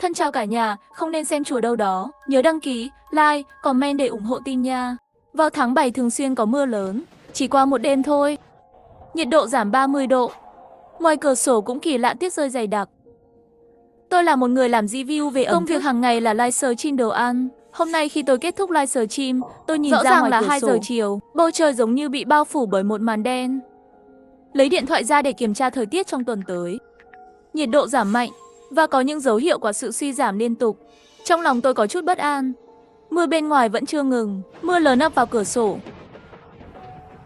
Thân chào cả nhà, không nên xem chùa đâu đó. Nhớ đăng ký, like, comment để ủng hộ team nha. Vào tháng 7 thường xuyên có mưa lớn, chỉ qua một đêm thôi. Nhiệt độ giảm 30 độ. Ngoài cửa sổ cũng kỳ lạ tuyết rơi dày đặc. Tôi là một người làm review về ẩm thực. Công việc hàng ngày là livestream đồ ăn. Hôm nay khi tôi kết thúc livestream, tôi nhìn rõ ra ngoài là 2 giờ chiều. Bầu trời giống như bị bao phủ bởi một màn đen. Lấy điện thoại ra để kiểm tra thời tiết trong tuần tới. Nhiệt độ giảm mạnh và có những dấu hiệu của sự suy giảm liên tục. Trong lòng tôi có chút bất an. Mưa bên ngoài vẫn chưa ngừng, mưa lớn ập vào cửa sổ.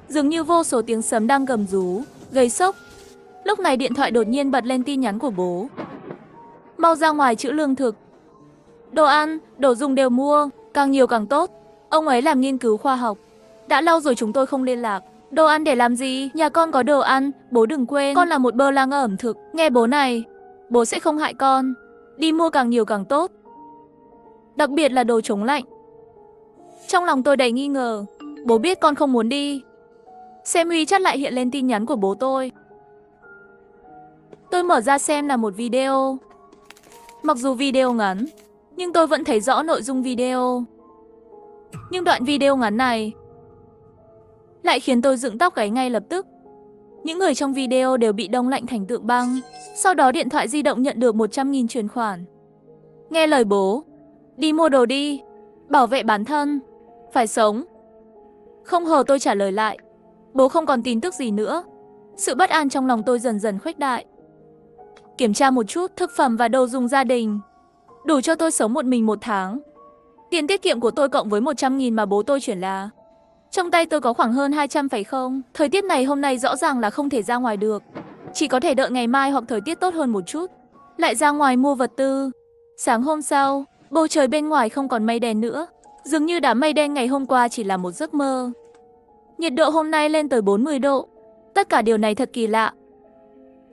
Dường như vô số tiếng sấm đang gầm rú, gây sốc. Lúc này điện thoại đột nhiên bật lên tin nhắn của bố. Mau ra ngoài trữ lương thực. Đồ ăn, đồ dùng đều mua, càng nhiều càng tốt. Ông ấy làm nghiên cứu khoa học. Đã lâu rồi chúng tôi không liên lạc. Đồ ăn để làm gì? Nhà con có đồ ăn, bố đừng quên. Con là một bơ lang ẩm thực. Nghe bố này, bố sẽ không hại con. Đi mua càng nhiều càng tốt. Đặc biệt là đồ chống lạnh. Trong lòng tôi đầy nghi ngờ. Bố biết con không muốn đi. Xem WeChat lại hiện lên tin nhắn của bố tôi. Tôi mở ra xem là một video. Mặc dù video ngắn, nhưng tôi vẫn thấy rõ nội dung video. Nhưng đoạn video ngắn này lại khiến tôi dựng tóc gáy ngay lập tức. Những người trong video đều bị đông lạnh thành tượng băng. Sau đó điện thoại di động nhận được 100.000 chuyển khoản. Nghe lời bố, đi mua đồ đi, bảo vệ bản thân, phải sống. Không ngờ tôi trả lời lại, bố không còn tin tức gì nữa. Sự bất an trong lòng tôi dần dần khuếch đại. Kiểm tra một chút thực phẩm và đồ dùng gia đình, đủ cho tôi sống một mình 1 tháng. Tiền tiết kiệm của tôi cộng với 100.000 mà bố tôi chuyển là trong tay tôi có khoảng hơn 200 phải không? Thời tiết này hôm nay rõ ràng là không thể ra ngoài được. Chỉ có thể đợi ngày mai hoặc thời tiết tốt hơn một chút. Lại ra ngoài mua vật tư. Sáng hôm sau, bầu trời bên ngoài không còn mây đen nữa. Dường như đám mây đen ngày hôm qua chỉ là một giấc mơ. Nhiệt độ hôm nay lên tới 40 độ. Tất cả điều này thật kỳ lạ.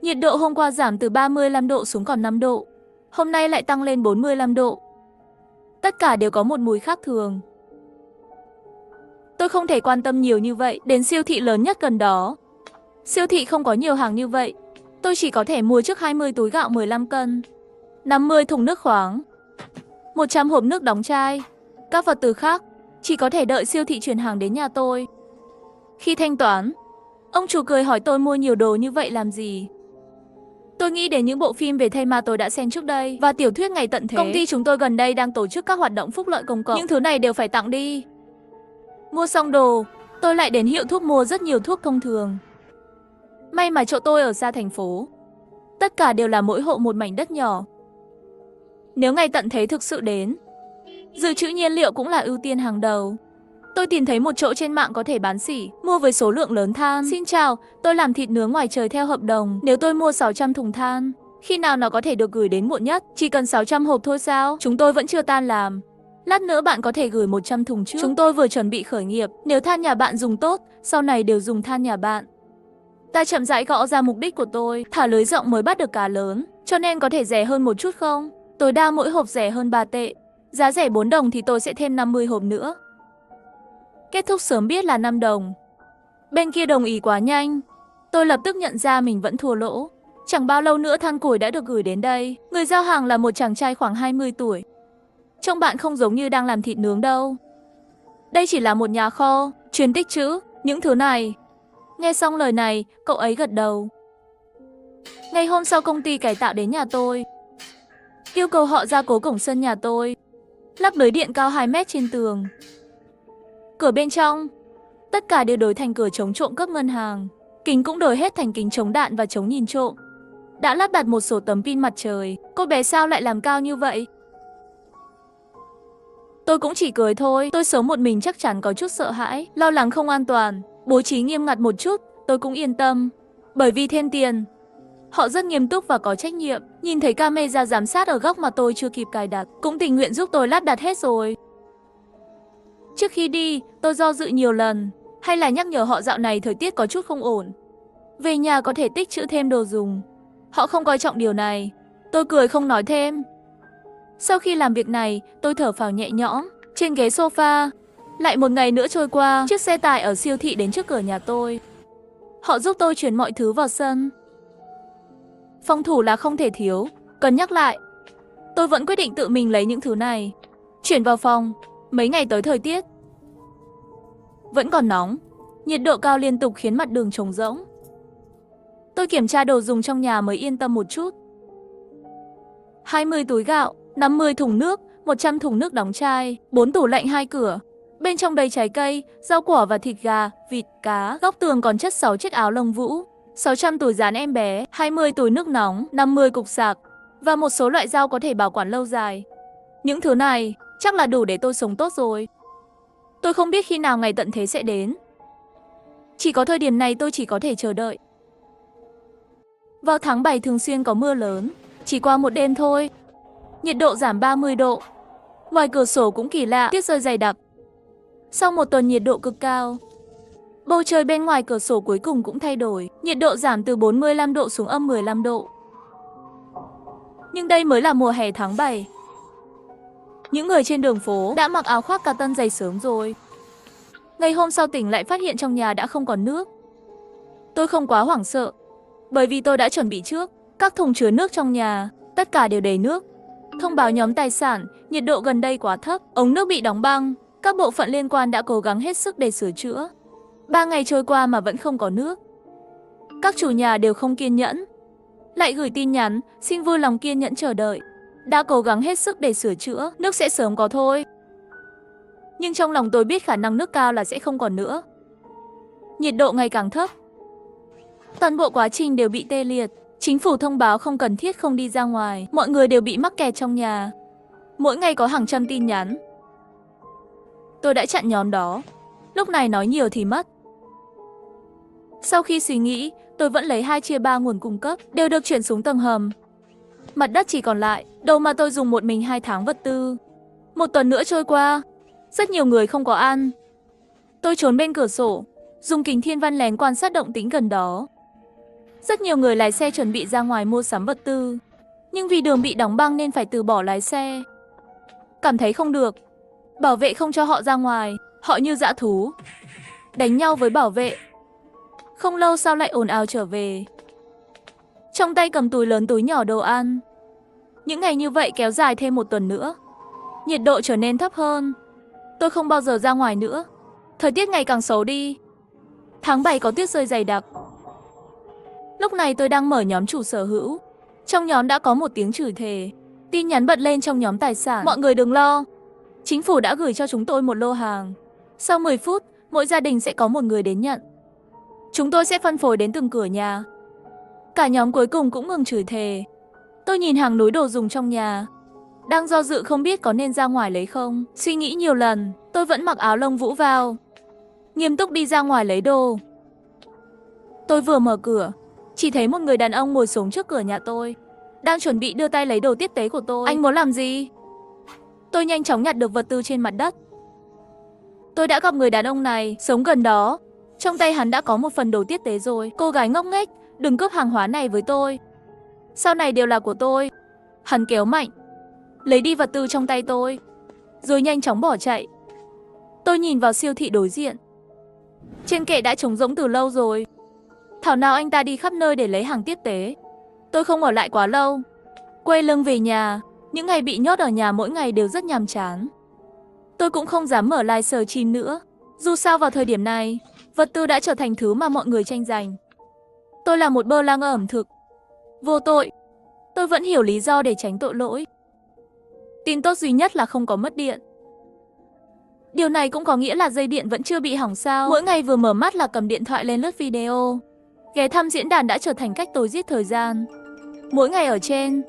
Nhiệt độ hôm qua giảm từ 35 độ xuống còn 5 độ. Hôm nay lại tăng lên 45 độ. Tất cả đều có một mùi khác thường. Tôi không thể quan tâm nhiều như vậy đến siêu thị lớn nhất gần đó. Siêu thị không có nhiều hàng như vậy. Tôi chỉ có thể mua trước 20 túi gạo 15 cân, 50 thùng nước khoáng, 100 hộp nước đóng chai. Các vật tư khác chỉ có thể đợi siêu thị chuyển hàng đến nhà tôi. Khi thanh toán, ông chủ cười hỏi tôi mua nhiều đồ như vậy làm gì. Tôi nghĩ đến những bộ phim về thây ma tôi đã xem trước đây và tiểu thuyết Ngày tận thế. Công ty chúng tôi gần đây đang tổ chức các hoạt động phúc lợi công cộng. Những thứ này đều phải tặng đi. Mua xong đồ, tôi lại đến hiệu thuốc mua rất nhiều thuốc thông thường. May mà chỗ tôi ở xa thành phố. Tất cả đều là mỗi hộ một mảnh đất nhỏ. Nếu ngày tận thế thực sự đến, dự trữ nhiên liệu cũng là ưu tiên hàng đầu. Tôi tìm thấy một chỗ trên mạng có thể bán sỉ, mua với số lượng lớn than. Xin chào, tôi làm thịt nướng ngoài trời theo hợp đồng. Nếu tôi mua 600 thùng than, khi nào nó có thể được gửi đến muộn nhất? Chỉ cần 600 hộp thôi sao? Chúng tôi vẫn chưa tan làm. Lát nữa bạn có thể gửi 100 thùng trước. Chúng tôi vừa chuẩn bị khởi nghiệp. Nếu than nhà bạn dùng tốt, sau này đều dùng than nhà bạn. Ta chậm rãi gõ ra mục đích của tôi. Thả lưới rộng mới bắt được cá lớn, cho nên có thể rẻ hơn một chút không? Tối đa mỗi hộp rẻ hơn 3 tệ. Giá rẻ 4 đồng thì tôi sẽ thêm 50 hộp nữa. Kết thúc sớm biết là 5 đồng. Bên kia đồng ý quá nhanh. Tôi lập tức nhận ra mình vẫn thua lỗ. Chẳng bao lâu nữa than củi đã được gửi đến đây. Người giao hàng là một chàng trai khoảng 20 tuổi. Trông bạn không giống như đang làm thịt nướng đâu. Đây chỉ là một nhà kho, chuyên tích trữ những thứ này. Nghe xong lời này, cậu ấy gật đầu. Ngày hôm sau công ty cải tạo đến nhà tôi. Yêu cầu họ gia cố cổng sân nhà tôi. Lắp lưới điện cao 2 mét trên tường. Cửa bên trong, tất cả đều đổi thành cửa chống trộm cắp ngân hàng. Kính cũng đổi hết thành kính chống đạn và chống nhìn trộm. Đã lắp đặt một số tấm pin mặt trời. Cô bé sao lại làm cao như vậy? Tôi cũng chỉ cười thôi. Tôi sống một mình chắc chắn có chút sợ hãi, lo lắng không an toàn. Bố trí nghiêm ngặt một chút, tôi cũng yên tâm. Bởi vì thêm tiền. Họ rất nghiêm túc và có trách nhiệm. Nhìn thấy camera giám sát ở góc mà tôi chưa kịp cài đặt, cũng tình nguyện giúp tôi lắp đặt hết rồi. Trước khi đi, tôi do dự nhiều lần. Hay là nhắc nhở họ dạo này thời tiết có chút không ổn. Về nhà có thể tích trữ thêm đồ dùng. Họ không coi trọng điều này. Tôi cười không nói thêm. Sau khi làm việc này, tôi thở phào nhẹ nhõm. Trên ghế sofa, lại một ngày nữa trôi qua. Chiếc xe tải ở siêu thị đến trước cửa nhà tôi. Họ giúp tôi chuyển mọi thứ vào sân. Phòng thủ là không thể thiếu. Cần nhắc lại, Tôi vẫn quyết định tự mình lấy những thứ này. Chuyển vào phòng, mấy ngày tới thời tiết vẫn còn nóng, nhiệt độ cao liên tục khiến mặt đường trống rỗng. Tôi kiểm tra đồ dùng trong nhà mới yên tâm một chút. 20 túi gạo, 50 thùng nước, 100 thùng nước đóng chai, 4 tủ lạnh 2 cửa. Bên trong đầy trái cây, rau quả và thịt gà, vịt, cá. Góc tường còn chất 6 chiếc áo lông vũ, 600 túi dán em bé, 20 túi nước nóng, 50 cục sạc và một số loại rau có thể bảo quản lâu dài. Những thứ này chắc là đủ để tôi sống tốt rồi. Tôi không biết khi nào ngày tận thế sẽ đến. Chỉ có thời điểm này tôi chỉ có thể chờ đợi. Vào tháng 7 thường xuyên có mưa lớn, chỉ qua một đêm thôi. Nhiệt độ giảm 30 độ. Ngoài cửa sổ cũng kỳ lạ, tuyết rơi dày đặc. Sau một tuần nhiệt độ cực cao, bầu trời bên ngoài cửa sổ cuối cùng cũng thay đổi. Nhiệt độ giảm từ 45 độ xuống âm 15 độ. Nhưng đây mới là mùa hè tháng 7. Những người trên đường phố đã mặc áo khoác cotton dày sớm rồi. Ngày hôm sau tỉnh lại phát hiện trong nhà đã không còn nước. Tôi không quá hoảng sợ, bởi vì tôi đã chuẩn bị trước. Các thùng chứa nước trong nhà, tất cả đều đầy nước. Thông báo nhóm tài sản, nhiệt độ gần đây quá thấp, ống nước bị đóng băng. Các bộ phận liên quan đã cố gắng hết sức để sửa chữa. 3 ngày trôi qua mà vẫn không có nước. Các chủ nhà đều không kiên nhẫn, lại gửi tin nhắn, xin vui lòng kiên nhẫn chờ đợi. Đã cố gắng hết sức để sửa chữa, nước sẽ sớm có thôi. Nhưng trong lòng tôi biết khả năng nước cao là sẽ không còn nữa. Nhiệt độ ngày càng thấp. Toàn bộ quá trình đều bị tê liệt. Chính phủ thông báo không cần thiết không đi ra ngoài. Mọi người đều bị mắc kẹt trong nhà. Mỗi ngày có hàng trăm tin nhắn. Tôi đã chặn nhóm đó. Lúc này nói nhiều thì mất. Sau khi suy nghĩ, tôi vẫn lấy 2 chia 3 nguồn cung cấp, đều được chuyển xuống tầng hầm. Mặt đất chỉ còn lại, đồ mà tôi dùng một mình 2 tháng vật tư. Một tuần nữa trôi qua, rất nhiều người không có ăn. Tôi trốn bên cửa sổ, dùng kính thiên văn lén quan sát động tĩnh gần đó. Rất nhiều người lái xe chuẩn bị ra ngoài mua sắm vật tư, nhưng vì đường bị đóng băng nên phải từ bỏ lái xe. Cảm thấy không được, bảo vệ không cho họ ra ngoài, họ như dã thú, đánh nhau với bảo vệ. Không lâu sau lại ồn ào trở về, trong tay cầm túi lớn túi nhỏ đồ ăn. Những ngày như vậy kéo dài thêm một tuần nữa. Nhiệt độ trở nên thấp hơn. Tôi không bao giờ ra ngoài nữa. Thời tiết ngày càng xấu đi. Tháng 7 có tuyết rơi dày đặc. Lúc này tôi đang mở nhóm chủ sở hữu. Trong nhóm đã có một tiếng chửi thề. Tin nhắn bật lên trong nhóm tài sản. Mọi người đừng lo. Chính phủ đã gửi cho chúng tôi một lô hàng. Sau 10 phút, mỗi gia đình sẽ có một người đến nhận. Chúng tôi sẽ phân phối đến từng cửa nhà. Cả nhóm cuối cùng cũng ngừng chửi thề. Tôi nhìn hàng núi đồ dùng trong nhà. Đang do dự không biết có nên ra ngoài lấy không. Suy nghĩ nhiều lần, tôi vẫn mặc áo lông vũ vào. Nghiêm túc đi ra ngoài lấy đồ. Tôi vừa mở cửa, chỉ thấy một người đàn ông ngồi xuống trước cửa nhà tôi, đang chuẩn bị đưa tay lấy đồ tiếp tế của tôi. Anh muốn làm gì? Tôi nhanh chóng nhặt được vật tư trên mặt đất. Tôi đã gặp người đàn ông này, sống gần đó. Trong tay hắn đã có một phần đồ tiếp tế rồi. Cô gái ngốc nghếch, đừng cướp hàng hóa này với tôi. Sau này đều là của tôi. Hắn kéo mạnh, lấy đi vật tư trong tay tôi, rồi nhanh chóng bỏ chạy. Tôi nhìn vào siêu thị đối diện. Trên kệ đã trống rỗng từ lâu rồi. Thảo nào anh ta đi khắp nơi để lấy hàng tiếp tế. Tôi không ở lại quá lâu. Quay lưng về nhà. Những ngày bị nhốt ở nhà mỗi ngày đều rất nhàm chán. Tôi cũng không dám mở livestream nữa. Dù sao vào thời điểm này, vật tư đã trở thành thứ mà mọi người tranh giành. Tôi là một bơ lang ẩm thực, vô tội. Tôi vẫn hiểu lý do để tránh tội lỗi. Tin tốt duy nhất là không có mất điện. Điều này cũng có nghĩa là dây điện vẫn chưa bị hỏng sao. Mỗi ngày vừa mở mắt là cầm điện thoại lên lướt video. Ghé thăm diễn đàn đã trở thành cách tôi giết thời gian. Mỗi ngày ở trên,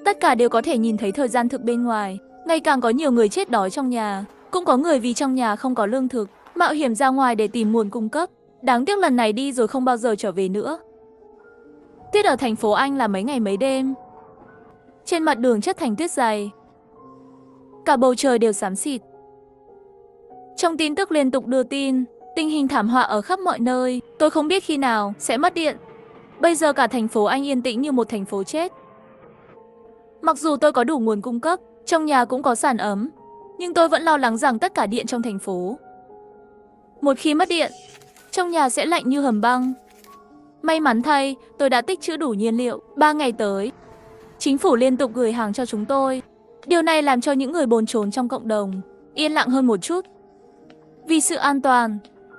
tất cả đều có thể nhìn thấy thời gian thực bên ngoài. Ngày càng có nhiều người chết đói trong nhà. Cũng có người vì trong nhà không có lương thực, mạo hiểm ra ngoài để tìm nguồn cung cấp. Đáng tiếc lần này đi rồi không bao giờ trở về nữa. Tuyết ở thành phố Anh là mấy ngày mấy đêm. Trên mặt đường chất thành tuyết dày. Cả bầu trời đều xám xịt. Trong tin tức liên tục đưa tin, tình hình thảm họa ở khắp mọi nơi. Tôi không biết khi nào sẽ mất điện. Bây giờ cả thành phố Anh yên tĩnh như một thành phố chết. Mặc dù tôi có đủ nguồn cung cấp, trong nhà cũng có sưởi ấm, nhưng tôi vẫn lo lắng rằng tất cả điện trong thành phố, một khi mất điện, trong nhà sẽ lạnh như hầm băng. May mắn thay, tôi đã tích trữ đủ nhiên liệu. 3 ngày tới, Chính phủ liên tục gửi hàng cho chúng tôi. Điều này làm cho những người bồn chồn trong cộng đồng yên lặng hơn một chút. Vì sự an toàn,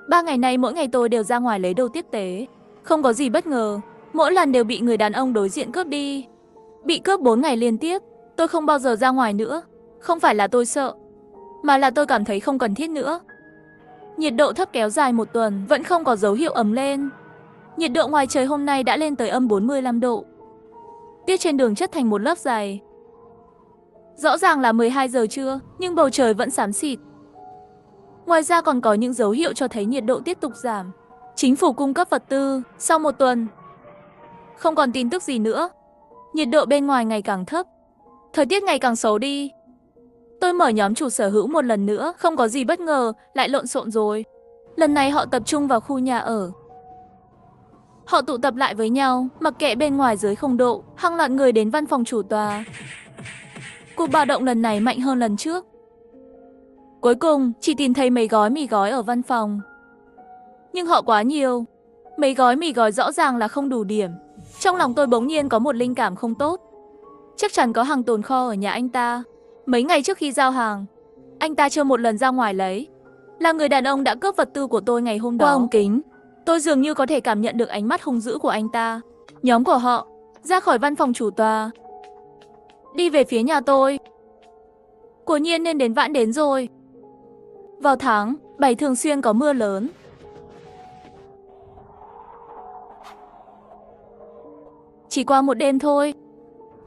3 ngày nay mỗi ngày tôi đều ra ngoài lấy đồ tiếp tế. Không có gì bất ngờ, mỗi lần đều bị người đàn ông đối diện cướp đi. Bị cướp 4 ngày liên tiếp, tôi không bao giờ ra ngoài nữa. Không phải là tôi sợ, mà là tôi cảm thấy không cần thiết nữa. Nhiệt độ thấp kéo dài một tuần vẫn không có dấu hiệu ấm lên. Nhiệt độ ngoài trời hôm nay đã lên tới âm 45 độ. Tuyết trên đường chất thành một lớp dày. Rõ ràng là 12 giờ trưa, nhưng bầu trời vẫn xám xịt. Ngoài ra còn có những dấu hiệu cho thấy nhiệt độ tiếp tục giảm. Chính phủ cung cấp vật tư. Sau một tuần, không còn tin tức gì nữa. Nhiệt độ bên ngoài ngày càng thấp. Thời tiết ngày càng xấu đi. Tôi mở nhóm chủ sở hữu một lần nữa, không có gì bất ngờ, lại lộn xộn rồi. Lần này họ tập trung vào khu nhà ở. Họ tụ tập lại với nhau, mặc kệ bên ngoài dưới 0 độ, hàng loạt người đến văn phòng chủ tòa. Cuộc bạo động lần này mạnh hơn lần trước. Cuối cùng, chỉ tìm thấy mấy gói mì gói ở văn phòng. Nhưng họ quá nhiều. Mấy gói mì gói rõ ràng là không đủ điểm. Trong lòng tôi bỗng nhiên có một linh cảm không tốt. Chắc chắn có hàng tồn kho ở nhà anh ta. Mấy ngày trước khi giao hàng, anh ta chưa một lần ra ngoài lấy. Là người đàn ông đã cướp vật tư của tôi ngày hôm đó. Qua ống kính, tôi dường như có thể cảm nhận được ánh mắt hung dữ của anh ta. Nhóm của họ ra khỏi văn phòng chủ tòa, đi về phía nhà tôi. Quả nhiên nên đến vãn đến rồi. Vào tháng 7 thường xuyên có mưa lớn. Chỉ qua một đêm thôi,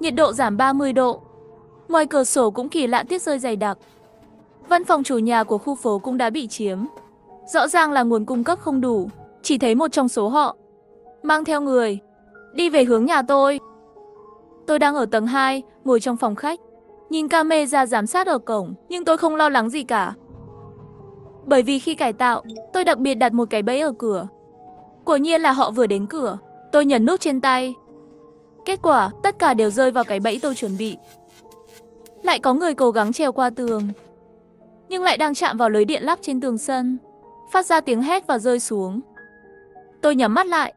nhiệt độ giảm 30 độ. Ngoài cửa sổ cũng kỳ lạ tuyết rơi dày đặc. Văn phòng chủ nhà của khu phố cũng đã bị chiếm. Rõ ràng là nguồn cung cấp không đủ. Chỉ thấy một trong số họ mang theo người đi về hướng nhà tôi. Tôi đang ở tầng 2, ngồi trong phòng khách, nhìn camera giám sát ở cổng, nhưng tôi không lo lắng gì cả. Bởi vì khi cải tạo, tôi đặc biệt đặt một cái bẫy ở cửa. Quả nhiên là họ vừa đến cửa. Tôi nhấn nút trên tay. Kết quả, tất cả đều rơi vào cái bẫy tôi chuẩn bị. Lại có người cố gắng trèo qua tường, nhưng lại đang chạm vào lưới điện lắp trên tường sân, phát ra tiếng hét và rơi xuống. Tôi nhắm mắt lại.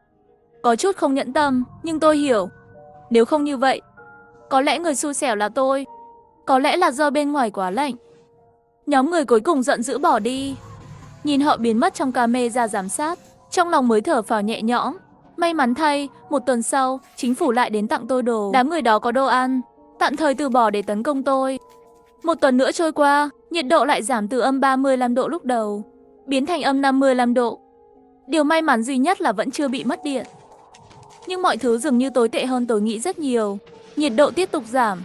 Có chút không nhẫn tâm, nhưng tôi hiểu. Nếu không như vậy, có lẽ người xui xẻo là tôi. Có lẽ là do bên ngoài quá lạnh. Nhóm người cuối cùng giận dữ bỏ đi. Nhìn họ biến mất trong camera giám sát, trong lòng mới thở phào nhẹ nhõm. May mắn thay, một tuần sau, chính phủ lại đến tặng tôi đồ. Đám người đó có đồ ăn, tạm thời từ bỏ để tấn công tôi. Một tuần nữa trôi qua, nhiệt độ lại giảm từ âm 35 độ lúc đầu, biến thành âm 55 độ. Điều may mắn duy nhất là vẫn chưa bị mất điện. Nhưng mọi thứ dường như tồi tệ hơn tôi nghĩ rất nhiều. Nhiệt độ tiếp tục giảm.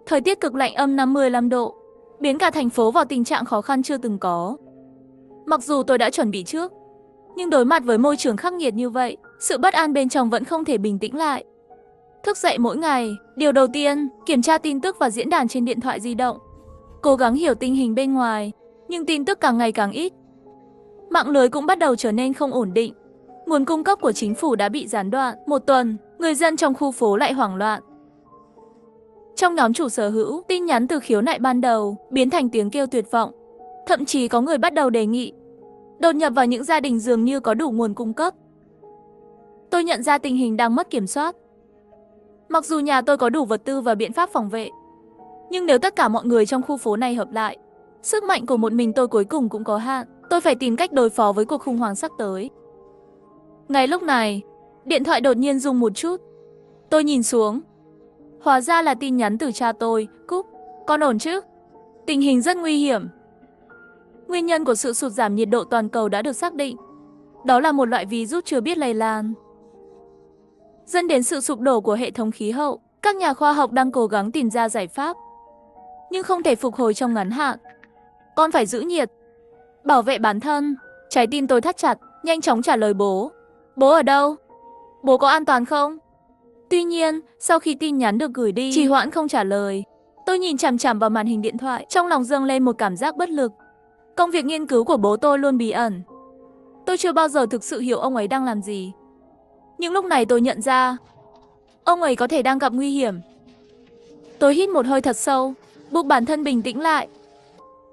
Thời tiết cực lạnh âm 55 độ, biến cả thành phố vào tình trạng khó khăn chưa từng có. Mặc dù tôi đã chuẩn bị trước, nhưng đối mặt với môi trường khắc nghiệt như vậy, sự bất an bên trong vẫn không thể bình tĩnh lại. Thức dậy mỗi ngày, điều đầu tiên, kiểm tra tin tức và diễn đàn trên điện thoại di động. Cố gắng hiểu tình hình bên ngoài, nhưng tin tức càng ngày càng ít. Mạng lưới cũng bắt đầu trở nên không ổn định. Nguồn cung cấp của chính phủ đã bị gián đoạn. Một tuần, người dân trong khu phố lại hoảng loạn. Trong nhóm chủ sở hữu, tin nhắn từ khiếu nại ban đầu biến thành tiếng kêu tuyệt vọng. Thậm chí có người bắt đầu đề nghị đột nhập vào những gia đình dường như có đủ nguồn cung cấp. Tôi nhận ra tình hình đang mất kiểm soát. Mặc dù nhà tôi có đủ vật tư và biện pháp phòng vệ, nhưng nếu tất cả mọi người trong khu phố này hợp lại, sức mạnh của một mình tôi cuối cùng cũng có hạn. Tôi phải tìm cách đối phó với cuộc khủng hoảng sắp tới. Ngay lúc này, điện thoại đột nhiên rung một chút. Tôi nhìn xuống. Hóa ra là tin nhắn từ cha tôi. Cúc, con ổn chứ? Tình hình rất nguy hiểm. Nguyên nhân của sự sụt giảm nhiệt độ toàn cầu đã được xác định. Đó là một loại virus chưa biết lây lan, dẫn đến sự sụp đổ của hệ thống khí hậu. Các nhà khoa học đang cố gắng tìm ra giải pháp, nhưng không thể phục hồi trong ngắn hạn. Con phải giữ nhiệt, bảo vệ bản thân. Trái tim tôi thắt chặt, nhanh chóng trả lời bố. Bố ở đâu? Bố có an toàn không? Tuy nhiên, sau khi tin nhắn được gửi đi, trì hoãn không trả lời. Tôi nhìn chằm chằm vào màn hình điện thoại, trong lòng dâng lên một cảm giác bất lực. Công việc nghiên cứu của bố tôi luôn bí ẩn. Tôi chưa bao giờ thực sự hiểu ông ấy đang làm gì. Nhưng lúc này tôi nhận ra, ông ấy có thể đang gặp nguy hiểm. Tôi hít một hơi thật sâu, buộc bản thân bình tĩnh lại.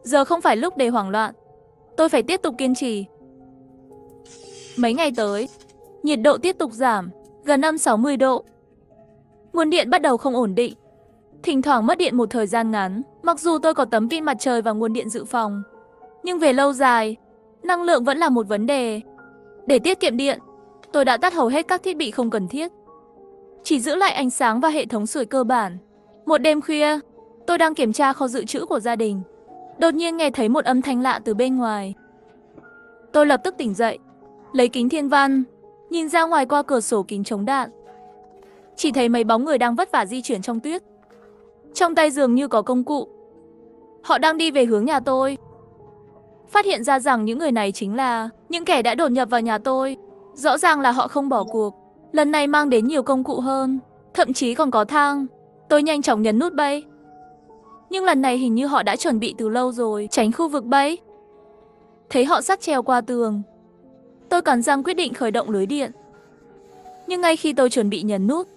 Giờ không phải lúc để hoảng loạn. Tôi phải tiếp tục kiên trì. Mấy ngày tới, nhiệt độ tiếp tục giảm, gần âm 60 độ. Nguồn điện bắt đầu không ổn định. Thỉnh thoảng mất điện một thời gian ngắn, mặc dù tôi có tấm pin mặt trời và nguồn điện dự phòng. Nhưng về lâu dài, năng lượng vẫn là một vấn đề. Để tiết kiệm điện, tôi đã tắt hầu hết các thiết bị không cần thiết. Chỉ giữ lại ánh sáng và hệ thống sưởi cơ bản. Một đêm khuya, tôi đang kiểm tra kho dự trữ của gia đình. Đột nhiên nghe thấy một âm thanh lạ từ bên ngoài. Tôi lập tức tỉnh dậy, lấy kính thiên văn, nhìn ra ngoài qua cửa sổ kính chống đạn. Chỉ thấy mấy bóng người đang vất vả di chuyển trong tuyết. Trong tay dường như có công cụ. Họ đang đi về hướng nhà tôi. Phát hiện ra rằng những người này chính là những kẻ đã đột nhập vào nhà tôi. Rõ ràng là họ không bỏ cuộc. Lần này mang đến nhiều công cụ hơn, thậm chí còn có thang. Tôi nhanh chóng nhấn nút bay. Nhưng lần này hình như họ đã chuẩn bị từ lâu rồi, tránh khu vực bay. Thấy họ sắt trèo qua tường, tôi cắn răng quyết định khởi động lưới điện. Nhưng ngay khi tôi chuẩn bị nhấn nút,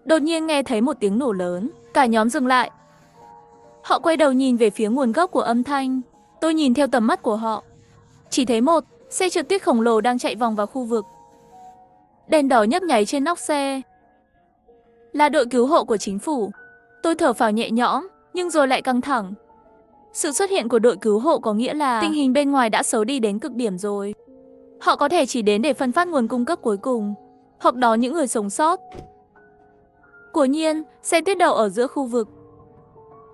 đột nhiên nghe thấy một tiếng nổ lớn. Cả nhóm dừng lại. Họ quay đầu nhìn về phía nguồn gốc của âm thanh. Tôi nhìn theo tầm mắt của họ, chỉ thấy một xe trượt tuyết khổng lồ đang chạy vòng vào khu vực. Đèn đỏ nhấp nháy trên nóc xe. Là đội cứu hộ của chính phủ. Tôi thở phào nhẹ nhõm, nhưng rồi lại căng thẳng. Sự xuất hiện của đội cứu hộ có nghĩa là tình hình bên ngoài đã xấu đi đến cực điểm rồi. Họ có thể chỉ đến để phân phát nguồn cung cấp cuối cùng, hoặc đón những người sống sót. Quả nhiên, xe tuyết đậu ở giữa khu vực.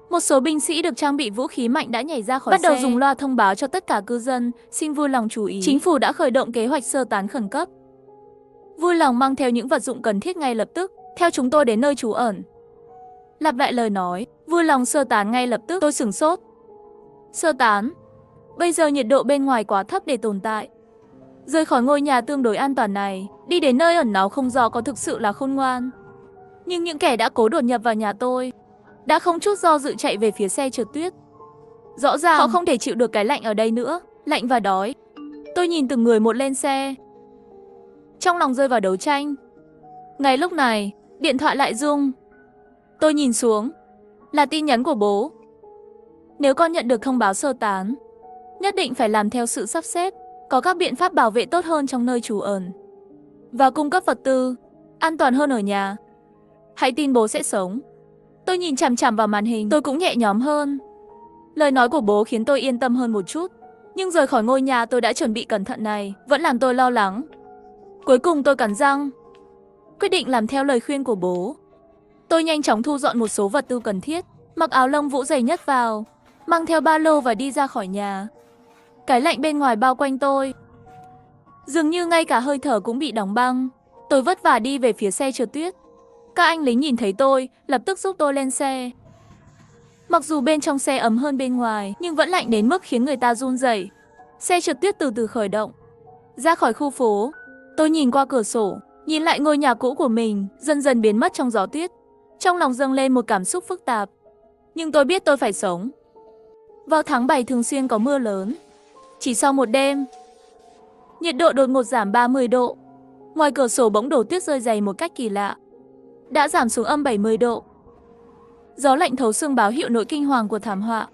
Một số binh sĩ được trang bị vũ khí mạnh đã nhảy ra khỏi xe, bắt đầu dùng loa thông báo cho tất cả cư dân, xin vui lòng chú ý. Chính phủ đã khởi động kế hoạch sơ tán khẩn cấp. Vui lòng mang theo những vật dụng cần thiết ngay lập tức, theo chúng tôi đến nơi trú ẩn. Lặp lại lời nói, vui lòng sơ tán ngay lập tức. Tôi sửng sốt. Sơ tán? Bây giờ nhiệt độ bên ngoài quá thấp để tồn tại. Rời khỏi ngôi nhà tương đối an toàn này, đi đến nơi ẩn náu không gió có thực sự là khôn ngoan. Nhưng những kẻ đã cố đột nhập vào nhà tôi đã không chút do dự chạy về phía xe trượt tuyết. Rõ ràng họ không thể chịu được cái lạnh ở đây nữa, lạnh và đói. Tôi nhìn từng người một lên xe, trong lòng rơi vào đấu tranh. Ngay lúc này, điện thoại lại rung. Tôi nhìn xuống, là tin nhắn của bố. Nếu con nhận được thông báo sơ tán, nhất định phải làm theo sự sắp xếp, có các biện pháp bảo vệ tốt hơn trong nơi trú ẩn và cung cấp vật tư, an toàn hơn ở nhà. Hãy tin bố sẽ sống. Tôi nhìn chằm chằm vào màn hình, tôi cũng nhẹ nhõm hơn. Lời nói của bố khiến tôi yên tâm hơn một chút. Nhưng rời khỏi ngôi nhà tôi đã chuẩn bị cẩn thận này vẫn làm tôi lo lắng. Cuối cùng tôi cắn răng, quyết định làm theo lời khuyên của bố. Tôi nhanh chóng thu dọn một số vật tư cần thiết, mặc áo lông vũ dày nhất vào, mang theo ba lô và đi ra khỏi nhà. Cái lạnh bên ngoài bao quanh tôi, dường như ngay cả hơi thở cũng bị đóng băng. Tôi vất vả đi về phía xe trượt tuyết. Các anh lính nhìn thấy tôi, lập tức giúp tôi lên xe. Mặc dù bên trong xe ấm hơn bên ngoài, nhưng vẫn lạnh đến mức khiến người ta run rẩy. Xe trượt tuyết từ từ khởi động. Ra khỏi khu phố, tôi nhìn qua cửa sổ, nhìn lại ngôi nhà cũ của mình, dần dần biến mất trong gió tuyết. Trong lòng dâng lên một cảm xúc phức tạp. Nhưng tôi biết tôi phải sống. Vào tháng 7 thường xuyên có mưa lớn. Chỉ sau một đêm, nhiệt độ đột ngột giảm 30 độ. Ngoài cửa sổ bỗng đổ tuyết rơi dày một cách kỳ lạ. Đã giảm xuống âm 70 độ. Gió lạnh thấu xương báo hiệu nỗi kinh hoàng của thảm họa.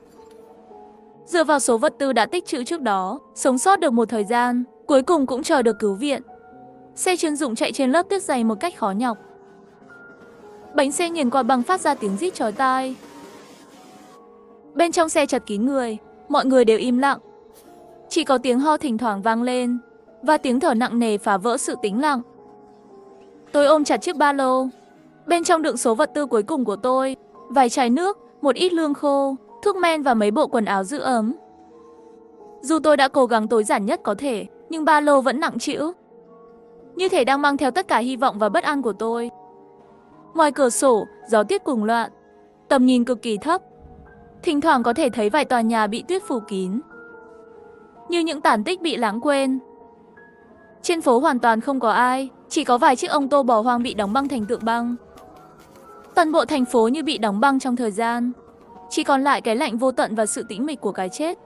Dựa vào số vật tư đã tích trữ trước đó, sống sót được một thời gian, cuối cùng cũng chờ được cứu viện. Xe chuyên dụng chạy trên lớp tuyết dày một cách khó nhọc. Bánh xe nghiền qua băng phát ra tiếng rít chói tai. Bên trong xe chật kín người, mọi người đều im lặng. Chỉ có tiếng ho thỉnh thoảng vang lên, và tiếng thở nặng nề phá vỡ sự tĩnh lặng. Tôi ôm chặt chiếc ba lô. Bên trong đựng số vật tư cuối cùng của tôi, vài chai nước, một ít lương khô, thuốc men và mấy bộ quần áo giữ ấm. Dù tôi đã cố gắng tối giản nhất có thể, nhưng ba lô vẫn nặng trĩu, như thể đang mang theo tất cả hy vọng và bất an của tôi. Ngoài cửa sổ, gió tuyết cuồng loạn, tầm nhìn cực kỳ thấp. Thỉnh thoảng có thể thấy vài tòa nhà bị tuyết phủ kín, như những tàn tích bị lãng quên. Trên phố hoàn toàn không có ai, chỉ có vài chiếc ô tô bỏ hoang bị đóng băng thành tượng băng. Toàn bộ thành phố như bị đóng băng trong thời gian, chỉ còn lại cái lạnh vô tận và sự tĩnh mịch của cái chết.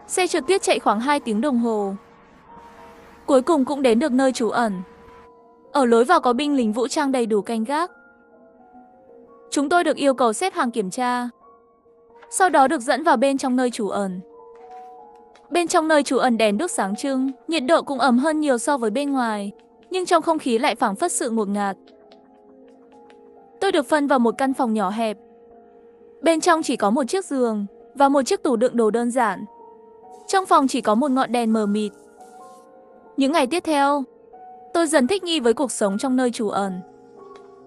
Xe trượt tuyết chạy khoảng 2 tiếng đồng hồ. Cuối cùng cũng đến được nơi trú ẩn. Ở lối vào có binh lính vũ trang đầy đủ canh gác. Chúng tôi được yêu cầu xếp hàng kiểm tra, sau đó được dẫn vào bên trong nơi trú ẩn. Bên trong nơi trú ẩn đèn đuốc sáng trưng, nhiệt độ cũng ấm hơn nhiều so với bên ngoài, nhưng trong không khí lại phảng phất sự ngột ngạt. Tôi được phân vào một căn phòng nhỏ hẹp. Bên trong chỉ có một chiếc giường và một chiếc tủ đựng đồ đơn giản. Trong phòng chỉ có một ngọn đèn mờ mịt. Những ngày tiếp theo, tôi dần thích nghi với cuộc sống trong nơi trú ẩn.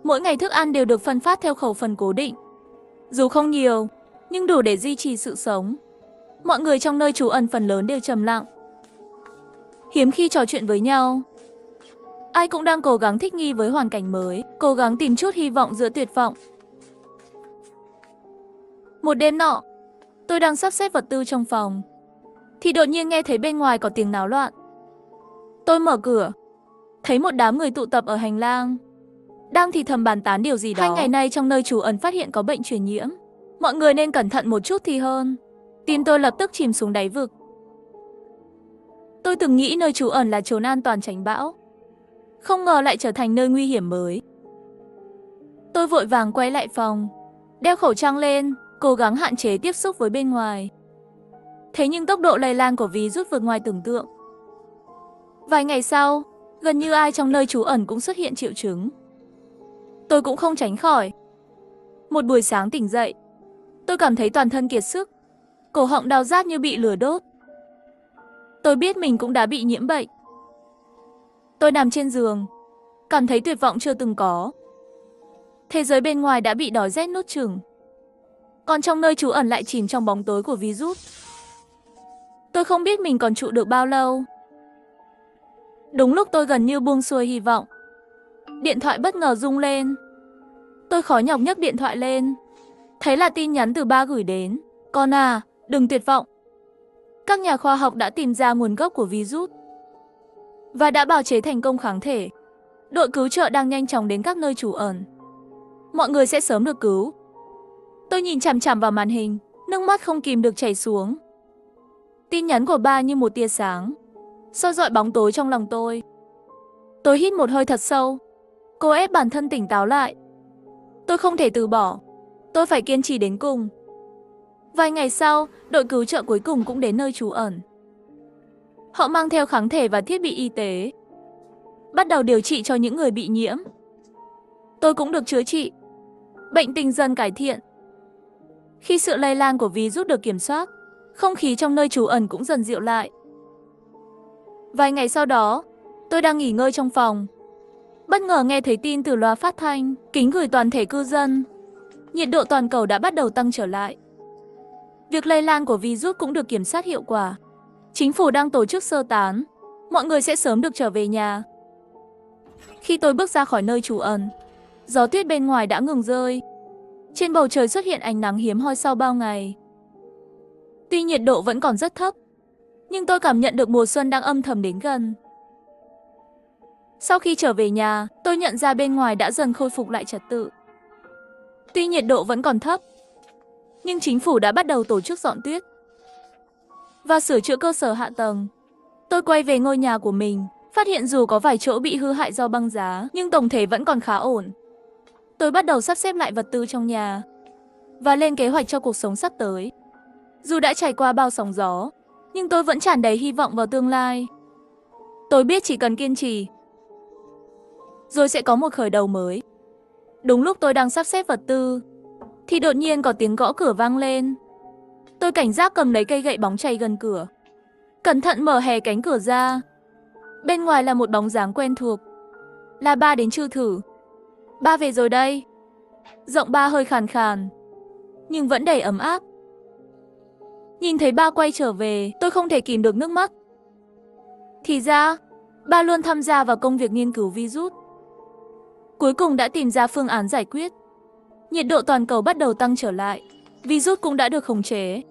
Mỗi ngày thức ăn đều được phân phát theo khẩu phần cố định. Dù không nhiều, nhưng đủ để duy trì sự sống. Mọi người trong nơi trú ẩn phần lớn đều trầm lặng, hiếm khi trò chuyện với nhau. Ai cũng đang cố gắng thích nghi với hoàn cảnh mới, cố gắng tìm chút hy vọng giữa tuyệt vọng. Một đêm nọ, tôi đang sắp xếp vật tư trong phòng, thì đột nhiên nghe thấy bên ngoài có tiếng náo loạn. Tôi mở cửa, thấy một đám người tụ tập ở hành lang, đang thì thầm bàn tán điều gì đó. 2 ngày nay trong nơi trú ẩn phát hiện có bệnh truyền nhiễm. Mọi người nên cẩn thận một chút thì hơn. Tim tôi lập tức chìm xuống đáy vực. Tôi từng nghĩ nơi trú ẩn là chốn an toàn tránh bão, không ngờ lại trở thành nơi nguy hiểm mới. Tôi vội vàng quay lại phòng, đeo khẩu trang lên, cố gắng hạn chế tiếp xúc với bên ngoài. Thế nhưng tốc độ lây lan của virus vượt ngoài tưởng tượng. Vài ngày sau, gần như ai trong nơi trú ẩn cũng xuất hiện triệu chứng. Tôi cũng không tránh khỏi. Một buổi sáng tỉnh dậy, tôi cảm thấy toàn thân kiệt sức, cổ họng đau rát như bị lửa đốt. Tôi biết mình cũng đã bị nhiễm bệnh. Tôi nằm trên giường, cảm thấy tuyệt vọng chưa từng có. Thế giới bên ngoài đã bị đói rét nuốt chửng, còn trong nơi trú ẩn lại chìm trong bóng tối của virus. Tôi không biết mình còn trụ được bao lâu. Đúng lúc tôi gần như buông xuôi hy vọng, điện thoại bất ngờ rung lên. Tôi khó nhọc nhấc điện thoại lên, thấy là tin nhắn từ ba gửi đến. Con à, đừng tuyệt vọng. Các nhà khoa học đã tìm ra nguồn gốc của virus và đã bào chế thành công kháng thể. Đội cứu trợ đang nhanh chóng đến các nơi trú ẩn. Mọi người sẽ sớm được cứu. Tôi nhìn chằm chằm vào màn hình, nước mắt không kìm được chảy xuống. Tin nhắn của ba như một tia sáng, soi rọi bóng tối trong lòng tôi. Tôi hít một hơi thật sâu, cố ép bản thân tỉnh táo lại. Tôi không thể từ bỏ, tôi phải kiên trì đến cùng. Vài ngày sau, đội cứu trợ cuối cùng cũng đến nơi trú ẩn. Họ mang theo kháng thể và thiết bị y tế, bắt đầu điều trị cho những người bị nhiễm. Tôi cũng được chữa trị. Bệnh tình dần cải thiện. Khi sự lây lan của virus được kiểm soát, không khí trong nơi trú ẩn cũng dần dịu lại. Vài ngày sau đó, tôi đang nghỉ ngơi trong phòng. Bất ngờ nghe thấy tin từ loa phát thanh, kính gửi toàn thể cư dân. Nhiệt độ toàn cầu đã bắt đầu tăng trở lại. Việc lây lan của virus cũng được kiểm soát hiệu quả. Chính phủ đang tổ chức sơ tán. Mọi người sẽ sớm được trở về nhà. Khi tôi bước ra khỏi nơi trú ẩn, gió tuyết bên ngoài đã ngừng rơi. Trên bầu trời xuất hiện ánh nắng hiếm hoi sau bao ngày. Tuy nhiệt độ vẫn còn rất thấp, nhưng tôi cảm nhận được mùa xuân đang âm thầm đến gần. Sau khi trở về nhà, tôi nhận ra bên ngoài đã dần khôi phục lại trật tự. Tuy nhiệt độ vẫn còn thấp, nhưng chính phủ đã bắt đầu tổ chức dọn tuyết và sửa chữa cơ sở hạ tầng. Tôi quay về ngôi nhà của mình, phát hiện dù có vài chỗ bị hư hại do băng giá, nhưng tổng thể vẫn còn khá ổn. Tôi bắt đầu sắp xếp lại vật tư trong nhà và lên kế hoạch cho cuộc sống sắp tới. Dù đã trải qua bao sóng gió, nhưng tôi vẫn tràn đầy hy vọng vào tương lai. Tôi biết chỉ cần kiên trì, rồi sẽ có một khởi đầu mới. Đúng lúc tôi đang sắp xếp vật tư, thì đột nhiên có tiếng gõ cửa vang lên. Tôi cảnh giác cầm lấy cây gậy bóng chày gần cửa, cẩn thận mở hé cánh cửa ra. Bên ngoài là một bóng dáng quen thuộc. Là ba đến trừ thử. Ba về rồi đây. Giọng ba hơi khàn khàn, nhưng vẫn đầy ấm áp. Nhìn thấy ba quay trở về, tôi không thể kìm được nước mắt. Thì ra, ba luôn tham gia vào công việc nghiên cứu virus. Cuối cùng đã tìm ra phương án giải quyết. Nhiệt độ toàn cầu bắt đầu tăng trở lại. Virus cũng đã được khống chế.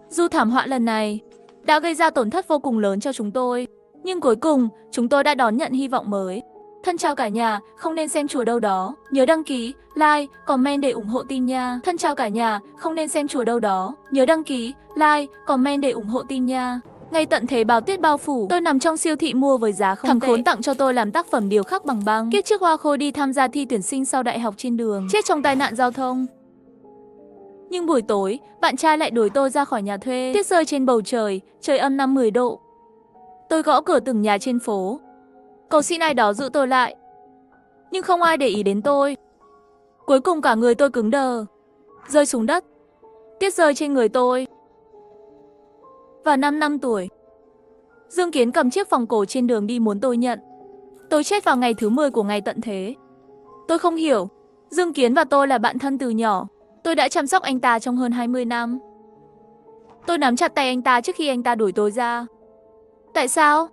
Dù thảm họa lần này đã gây ra tổn thất vô cùng lớn cho chúng tôi, nhưng cuối cùng chúng tôi đã đón nhận hy vọng mới. Thân chào cả nhà, không nên xem chùa đâu đó. Nhớ đăng ký, like, comment để ủng hộ team nha. Thân chào cả nhà, không nên xem chùa đâu đó. Nhớ đăng ký, like, comment để ủng hộ team nha. Ngay tận thế bão tuyết bao phủ, tôi nằm trong siêu thị mua với giá không tệ. Thằng khốn tặng cho tôi làm tác phẩm điêu khắc bằng băng. Kiếp trước Hoa Khôi đi tham gia thi tuyển sinh sau đại học trên đường, chết trong tai nạn giao thông. Nhưng buổi tối, bạn trai lại đuổi tôi ra khỏi nhà thuê. Tuyết rơi trên bầu trời, trời âm 5-10 độ. Tôi gõ cửa từng nhà trên phố, cầu xin ai đó giữ tôi lại, nhưng không ai để ý đến tôi. Cuối cùng cả người tôi cứng đờ, rơi xuống đất. Tiết rơi trên người tôi. Và 5 năm tuổi. Dương Kiến cầm chiếc vòng cổ trên đường đi muốn tôi nhận. Tôi chết vào ngày thứ 10 của ngày tận thế. Tôi không hiểu. Dương Kiến và tôi là bạn thân từ nhỏ. Tôi đã chăm sóc anh ta trong hơn 20 năm. Tôi nắm chặt tay anh ta trước khi anh ta đuổi tôi ra. Tại sao?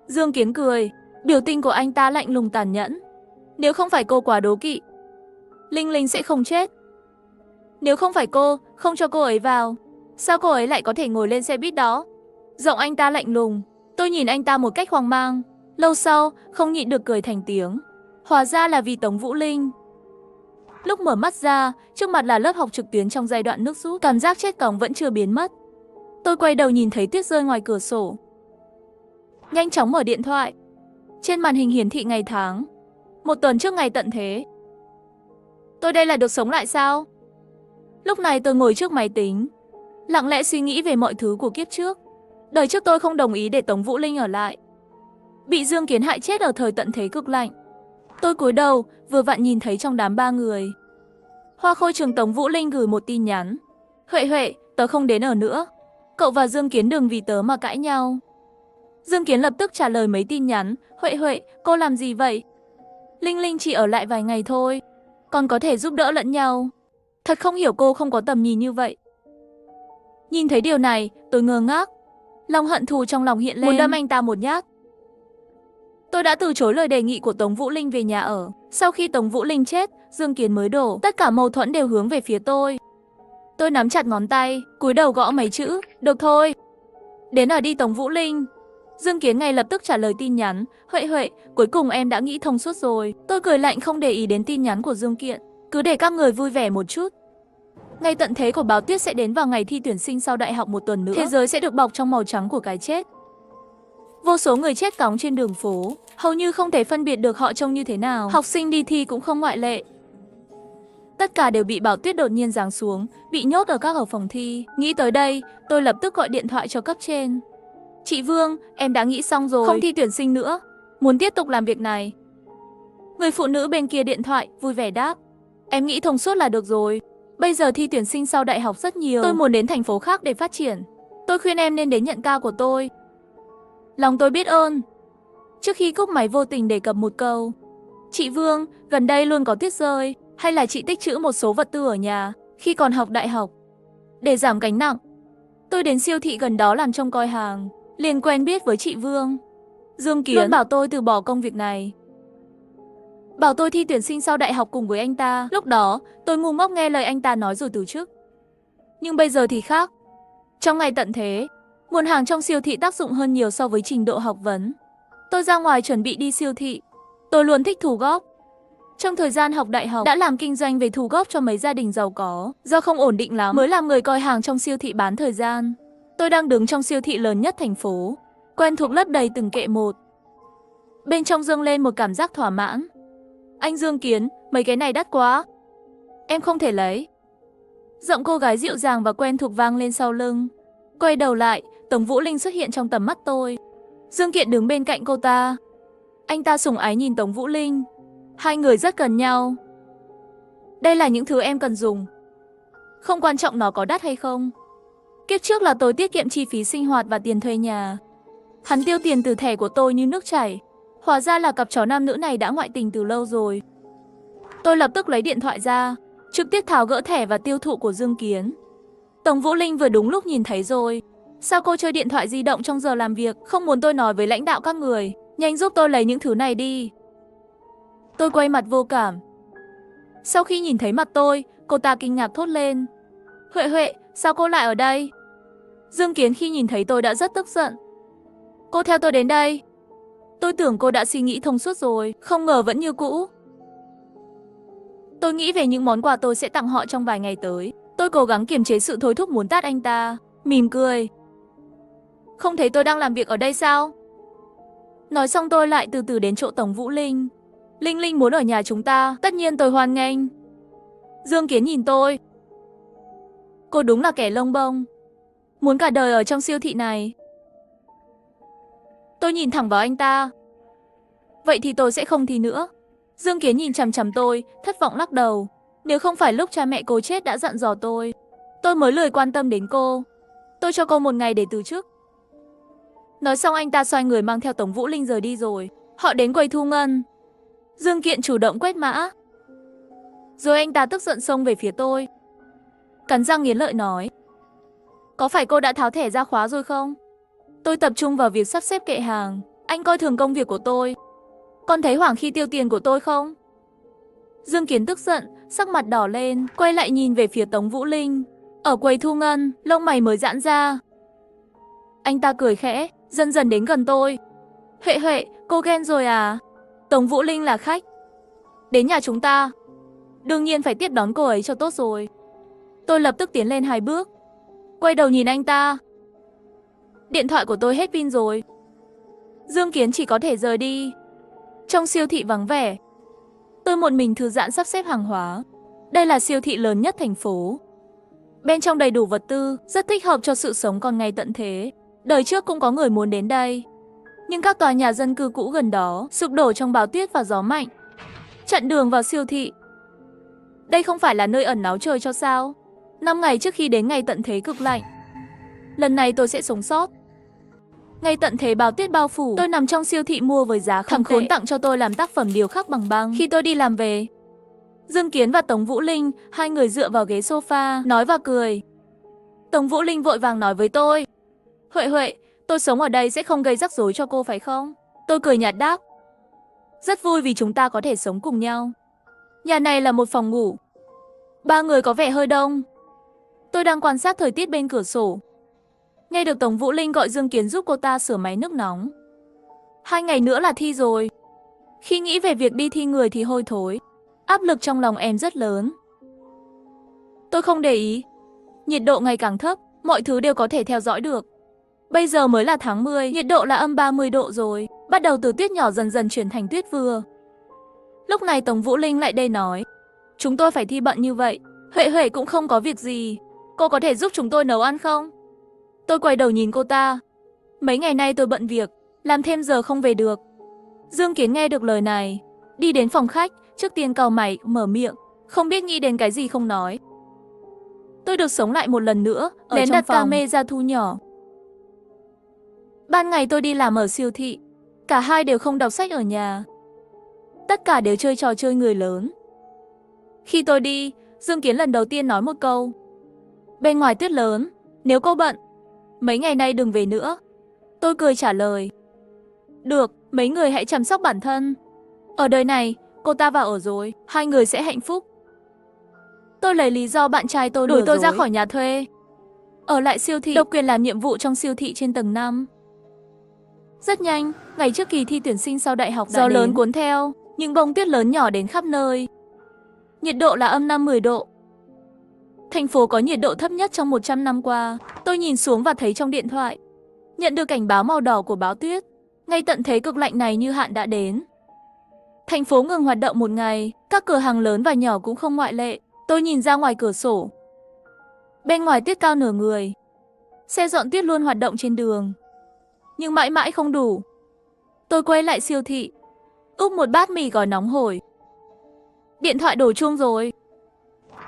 Dương Kiến cười. Biểu tình của anh ta lạnh lùng tàn nhẫn. Nếu không phải cô quá đố kỵ, Linh Linh sẽ không chết. Nếu không phải cô, không cho cô ấy vào, sao cô ấy lại có thể ngồi lên xe buýt đó? Giọng anh ta lạnh lùng. Tôi nhìn anh ta một cách hoang mang. Lâu sau, không nhịn được cười thành tiếng. Hóa ra là vì Tống Vũ Linh. Lúc mở mắt ra, trước mặt là lớp học trực tuyến trong giai đoạn nước rút. Cảm giác chết cóng vẫn chưa biến mất. Tôi quay đầu nhìn thấy tuyết rơi ngoài cửa sổ. Nhanh chóng mở điện thoại. Trên màn hình hiển thị ngày tháng. 1 tuần trước ngày tận thế. Tôi đây là được sống lại sao? Lúc này tôi ngồi trước máy tính, lặng lẽ suy nghĩ về mọi thứ của kiếp trước. Đời trước tôi không đồng ý để Tống Vũ Linh ở lại. Bị Dương Kiến hại chết ở thời tận thế cực lạnh. Tôi cúi đầu, vừa vặn nhìn thấy trong đám 3 người. Hoa khôi trường Tống Vũ Linh gửi một tin nhắn. Huệ Huệ, tớ không đến ở nữa. Cậu và Dương Kiến đừng vì tớ mà cãi nhau. Dương Kiến lập tức trả lời mấy tin nhắn. Huệ Huệ, cô làm gì vậy? Linh Linh chỉ ở lại vài ngày thôi. Còn có thể giúp đỡ lẫn nhau. Thật không hiểu cô không có tầm nhìn như vậy. Nhìn thấy điều này, tôi ngơ ngác. Lòng hận thù trong lòng hiện lên, muốn đâm anh ta một nhát. Tôi đã từ chối lời đề nghị của Tống Vũ Linh về nhà ở. Sau khi Tống Vũ Linh chết, Dương Kiến mới đổ. Tất cả mâu thuẫn đều hướng về phía tôi. Tôi nắm chặt ngón tay, cúi đầu gõ mấy chữ. Được thôi. Đến ở đi Tống Vũ Linh. Dương Kiến ngay lập tức trả lời tin nhắn. Huệ Huệ, cuối cùng em đã nghĩ thông suốt rồi. Tôi cười lạnh không để ý đến tin nhắn của Dương Kiện. Cứ để các người vui vẻ một chút. Ngày tận thế của Báo Tuyết sẽ đến vào ngày thi tuyển sinh sau đại học 1 tuần nữa. Thế giới sẽ được bọc trong màu trắng của cái chết. Vô số người chết cóng trên đường phố, hầu như không thể phân biệt được họ trông như thế nào. Học sinh đi thi cũng không ngoại lệ. Tất cả đều bị Bảo Tuyết đột nhiên giáng xuống, bị nhốt ở phòng thi. Nghĩ tới đây, tôi lập tức gọi điện thoại cho cấp trên. Chị Vương, em đã nghĩ xong rồi, không thi tuyển sinh nữa, muốn tiếp tục làm việc này. Người phụ nữ bên kia điện thoại vui vẻ đáp. Em nghĩ thông suốt là được rồi. Bây giờ thi tuyển sinh sau đại học rất nhiều. Tôi muốn đến thành phố khác để phát triển. Tôi khuyên em nên đến nhận ca của tôi. Lòng tôi biết ơn. Trước khi cúp máy vô tình đề cập một câu. Chị Vương, gần đây luôn có tuyết rơi. Hay là chị tích trữ một số vật tư ở nhà khi còn học đại học để giảm gánh nặng. Tôi đến siêu thị gần đó làm trông coi hàng, liền quen biết với chị Vương. Dương Kiến luôn bảo tôi từ bỏ công việc này, bảo tôi thi tuyển sinh sau đại học cùng với anh ta. Lúc đó, tôi ngu ngốc nghe lời anh ta nói rồi từ chức. Nhưng bây giờ thì khác. Trong ngày tận thế, nguồn hàng trong siêu thị tác dụng hơn nhiều so với trình độ học vấn. Tôi ra ngoài chuẩn bị đi siêu thị. Tôi luôn thích thu góp. Trong thời gian học đại học, đã làm kinh doanh về thu góp cho mấy gia đình giàu có. Do không ổn định lắm, mới làm người coi hàng trong siêu thị bán thời gian. Tôi đang đứng trong siêu thị lớn nhất thành phố, quen thuộc lấp đầy từng kệ một. Bên trong dâng lên một cảm giác thỏa mãn. Anh Dương Kiến, mấy cái này đắt quá. Em không thể lấy. Giọng cô gái dịu dàng và quen thuộc vang lên sau lưng. Quay đầu lại, Tống Vũ Linh xuất hiện trong tầm mắt tôi. Dương Kiện đứng bên cạnh cô ta. Anh ta sủng ái nhìn Tống Vũ Linh. Hai người rất gần nhau. Đây là những thứ em cần dùng. Không quan trọng nó có đắt hay không. Kiếp trước là tôi tiết kiệm chi phí sinh hoạt và tiền thuê nhà. Hắn tiêu tiền từ thẻ của tôi như nước chảy. Hóa ra là cặp chó nam nữ này đã ngoại tình từ lâu rồi. Tôi lập tức lấy điện thoại ra, trực tiếp tháo gỡ thẻ và tiêu thụ của Dương Kiến. Tống Vũ Linh vừa đúng lúc nhìn thấy rồi. Sao cô chơi điện thoại di động trong giờ làm việc? Không muốn tôi nói với lãnh đạo các người. Nhanh giúp tôi lấy những thứ này đi. Tôi quay mặt vô cảm. Sau khi nhìn thấy mặt tôi, cô ta kinh ngạc thốt lên. Huệ Huệ, sao cô lại ở đây? Dương Kiến khi nhìn thấy tôi đã rất tức giận. Cô theo tôi đến đây. Tôi tưởng cô đã suy nghĩ thông suốt rồi, không ngờ vẫn như cũ. Tôi nghĩ về những món quà tôi sẽ tặng họ trong vài ngày tới. Tôi cố gắng kiềm chế sự thôi thúc muốn tát anh ta, mỉm cười. Không thấy tôi đang làm việc ở đây sao? Nói xong tôi lại từ từ đến chỗ Tống Vũ Linh. Linh Linh muốn ở nhà chúng ta, tất nhiên tôi hoan nghênh. Dương Kiến nhìn tôi. Cô đúng là kẻ lông bông, muốn cả đời ở trong siêu thị này. Tôi nhìn thẳng vào anh ta. Vậy thì tôi sẽ không thi nữa. Dương Kiến nhìn chằm chằm tôi, thất vọng lắc đầu. Nếu không phải lúc cha mẹ cô chết đã dặn dò tôi mới lười quan tâm đến cô. Tôi cho cô 1 ngày để từ chức. Nói xong anh ta xoay người mang theo Tống Vũ Linh rời đi rồi. Họ đến quầy thu ngân. Dương Kiện chủ động quét mã. Rồi anh ta tức giận xông về phía tôi. Cắn răng nghiến lợi nói. Có phải cô đã tháo thẻ ra khóa rồi không? Tôi tập trung vào việc sắp xếp kệ hàng. Anh coi thường công việc của tôi. Con thấy hoảng khi tiêu tiền của tôi không? Dương Kiến tức giận, sắc mặt đỏ lên, quay lại nhìn về phía Tống Vũ Linh. Ở quầy thu ngân, lông mày mới giãn ra. Anh ta cười khẽ, dần dần đến gần tôi. Huệ Huệ, cô ghen rồi à? Tống Vũ Linh là khách đến nhà chúng ta, đương nhiên phải tiếp đón cô ấy cho tốt rồi. Tôi lập tức tiến lên 2 bước, quay đầu nhìn anh ta. Điện thoại của tôi hết pin rồi. Dương Kiến chỉ có thể rời đi. Trong siêu thị vắng vẻ, tôi một mình thư giãn sắp xếp hàng hóa. Đây là siêu thị lớn nhất thành phố. Bên trong đầy đủ vật tư, rất thích hợp cho sự sống còn ngày tận thế. Đời trước cũng có người muốn đến đây, nhưng các tòa nhà dân cư cũ gần đó sụp đổ trong bão tuyết và gió mạnh, chặn đường vào siêu thị. Đây không phải là nơi ẩn náu trời cho sao? 5 ngày trước khi đến ngày tận thế cực lạnh, lần này tôi sẽ sống sót. Ngày tận thế bão tuyết bao phủ, tôi nằm trong siêu thị mua với giá không tệ. Thằng Khốn tặng cho tôi làm tác phẩm điêu khắc bằng băng khi tôi đi làm về. Dương Kiến và Tống Vũ Linh, 2 người dựa vào ghế sofa, nói và cười. Tống Vũ Linh vội vàng nói với tôi. Huệ Huệ, tôi sống ở đây sẽ không gây rắc rối cho cô phải không? Tôi cười nhạt đáp. Rất vui vì chúng ta có thể sống cùng nhau. Nhà này là một phòng ngủ, 3 người có vẻ hơi đông. Tôi đang quan sát thời tiết bên cửa sổ, nghe được Tống Vũ Linh gọi Dương Kiến giúp cô ta sửa máy nước nóng. 2 ngày nữa là thi rồi. Khi nghĩ về việc đi thi người thì hôi thối. Áp lực trong lòng em rất lớn. Tôi không để ý. Nhiệt độ ngày càng thấp, mọi thứ đều có thể theo dõi được. Bây giờ mới là tháng 10, nhiệt độ là âm 30 độ rồi. Bắt đầu từ tuyết nhỏ dần dần chuyển thành tuyết vừa. Lúc này Tống Vũ Linh lại đây nói. Chúng tôi phải thi bận như vậy. Huệ Huệ cũng không có việc gì. Cô có thể giúp chúng tôi nấu ăn không? Tôi quay đầu nhìn cô ta. Mấy ngày nay tôi bận việc, làm thêm giờ không về được. Dương Kiến nghe được lời này, đi đến phòng khách, trước tiên cau mày, mở miệng, không biết nghĩ đến cái gì không nói. Tôi được sống lại một lần nữa, lén đặt camera thu nhỏ. Ban ngày tôi đi làm ở siêu thị, cả hai đều không đọc sách ở nhà. Tất cả đều chơi trò chơi người lớn. Khi tôi đi, Dương Kiến lần đầu tiên nói một câu. Bên ngoài tuyết lớn, nếu cô bận, mấy ngày nay đừng về nữa. Tôi cười trả lời. Được, mấy người hãy chăm sóc bản thân. Ở đời này, cô ta vào ở rồi, 2 người sẽ hạnh phúc. Tôi lấy lý do bạn trai tôi đuổi tôi ra khỏi nhà thuê. Ở lại siêu thị, độc quyền làm nhiệm vụ trong siêu thị trên tầng 5. Rất nhanh, ngày trước kỳ thi tuyển sinh sau đại học gió lớn cuốn theo, những bông tuyết lớn nhỏ đến khắp nơi. Nhiệt độ là âm 50 độ. Thành phố có nhiệt độ thấp nhất trong 100 năm qua. Tôi nhìn xuống và thấy trong điện thoại nhận được cảnh báo màu đỏ của bão tuyết. Ngay tận thế cực lạnh này như hạn đã đến. Thành phố ngừng hoạt động 1 ngày, các cửa hàng lớn và nhỏ cũng không ngoại lệ. Tôi nhìn ra ngoài cửa sổ. Bên ngoài tuyết cao nửa người. Xe dọn tuyết luôn hoạt động trên đường. Nhưng mãi mãi không đủ. Tôi quay lại siêu thị, úp một bát mì gói nóng hổi. Điện thoại đổ chuông rồi.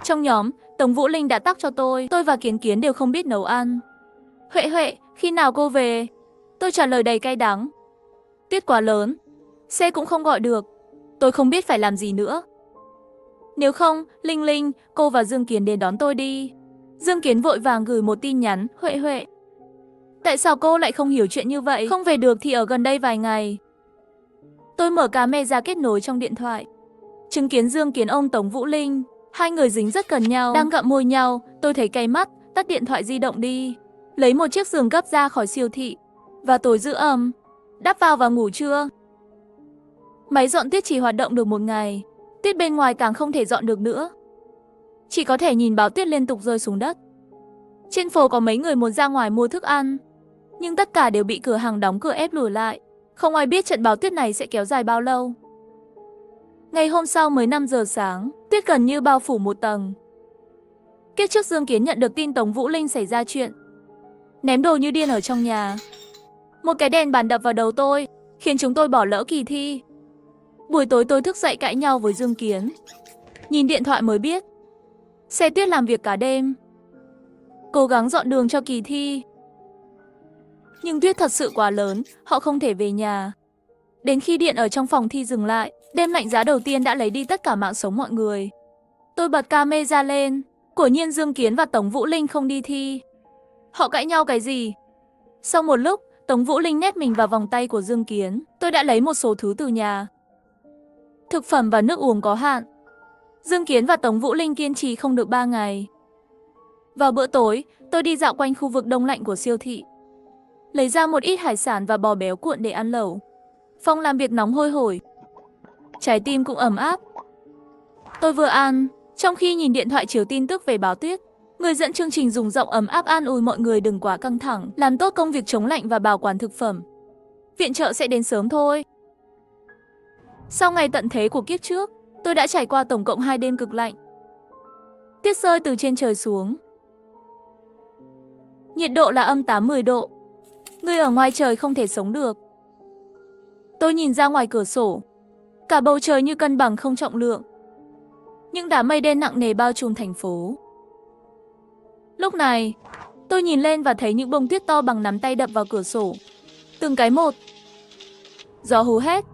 Trong nhóm, Tống Vũ Linh đã tắc cho tôi và Kiến Kiến đều không biết nấu ăn. Huệ Huệ, khi nào cô về? Tôi trả lời đầy cay đắng. Tuyết quá lớn, xe cũng không gọi được. Tôi không biết phải làm gì nữa. Nếu không, Linh Linh, cô và Dương Kiến đến đón tôi đi. Dương Kiến vội vàng gửi một tin nhắn. Huệ Huệ, tại sao cô lại không hiểu chuyện như vậy? Không về được thì ở gần đây vài ngày. Tôi mở camera kết nối trong điện thoại, chứng kiến Dương Kiến ôm Tống Vũ Linh. 2 người dính rất gần nhau, đang gặm môi nhau. Tôi thấy cay mắt, tắt điện thoại di động đi, lấy một chiếc giường gấp ra khỏi siêu thị và tối giữ ấm, đắp vào và ngủ trưa. Máy dọn tuyết chỉ hoạt động được 1 ngày, tuyết bên ngoài càng không thể dọn được nữa. Chỉ có thể nhìn bão tuyết liên tục rơi xuống đất. Trên phố có mấy người muốn ra ngoài mua thức ăn, nhưng tất cả đều bị cửa hàng đóng cửa ép lùi lại. Không ai biết trận bão tuyết này sẽ kéo dài bao lâu. Ngày hôm sau mới 5 giờ sáng, tuyết gần như bao phủ một tầng. Kiếp trước Dương Kiến nhận được tin Tống Vũ Linh xảy ra chuyện, ném đồ như điên ở trong nhà. Một cái đèn bàn đập vào đầu tôi, khiến chúng tôi bỏ lỡ kỳ thi. Buổi tối tôi thức dậy cãi nhau với Dương Kiến. Nhìn điện thoại mới biết, xe tuyết làm việc cả đêm, cố gắng dọn đường cho kỳ thi. Nhưng tuyết thật sự quá lớn, họ không thể về nhà. Đến khi điện ở trong phòng thi dừng lại, đêm lạnh giá đầu tiên đã lấy đi tất cả mạng sống mọi người. Tôi bật camera lên, quả nhiên Dương Kiến và Tống Vũ Linh không đi thi. Họ cãi nhau cái gì? Sau một lúc, Tống Vũ Linh nép mình vào vòng tay của Dương Kiến. Tôi đã lấy một số thứ từ nhà. Thực phẩm và nước uống có hạn. Dương Kiến và Tống Vũ Linh kiên trì không được 3 ngày. Vào bữa tối, tôi đi dạo quanh khu vực đông lạnh của siêu thị. Lấy ra một ít hải sản và bò béo cuộn để ăn lẩu. Phòng làm việc nóng hôi hổi. Trái tim cũng ấm áp. Tôi vừa ăn, trong khi nhìn điện thoại chiếu tin tức về báo tuyết. Người dẫn chương trình dùng giọng ấm áp an ủi mọi người đừng quá căng thẳng, làm tốt công việc chống lạnh và bảo quản thực phẩm. Viện trợ sẽ đến sớm thôi. Sau ngày tận thế của kiếp trước, tôi đã trải qua tổng cộng 2 đêm cực lạnh. Tuyết rơi từ trên trời xuống. Nhiệt độ là âm 80 độ. Người ở ngoài trời không thể sống được. Tôi nhìn ra ngoài cửa sổ. Cả bầu trời như cân bằng không trọng lượng. Những đám mây đen nặng nề bao trùm thành phố. Lúc này, tôi nhìn lên và thấy những bông tuyết to bằng nắm tay đập vào cửa sổ. Từng cái một. Gió hú hét.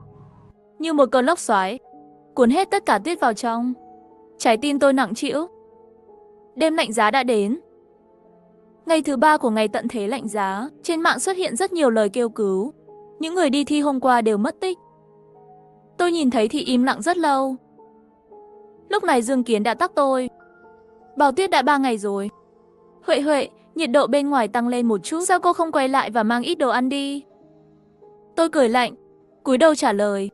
Như một cơn lốc xoáy, cuốn hết tất cả tuyết vào trong. Trái tim tôi nặng trĩu. Đêm lạnh giá đã đến. Ngày thứ 3 của ngày tận thế lạnh giá, trên mạng xuất hiện rất nhiều lời kêu cứu. Những người đi thi hôm qua đều mất tích. Tôi nhìn thấy thì im lặng rất lâu. Lúc này Dương Kiến đã tắc tôi. Bảo tuyết đã 3 ngày rồi. Huệ Huệ, nhiệt độ bên ngoài tăng lên một chút, sao cô không quay lại và mang ít đồ ăn đi? Tôi cười lạnh, cúi đầu trả lời.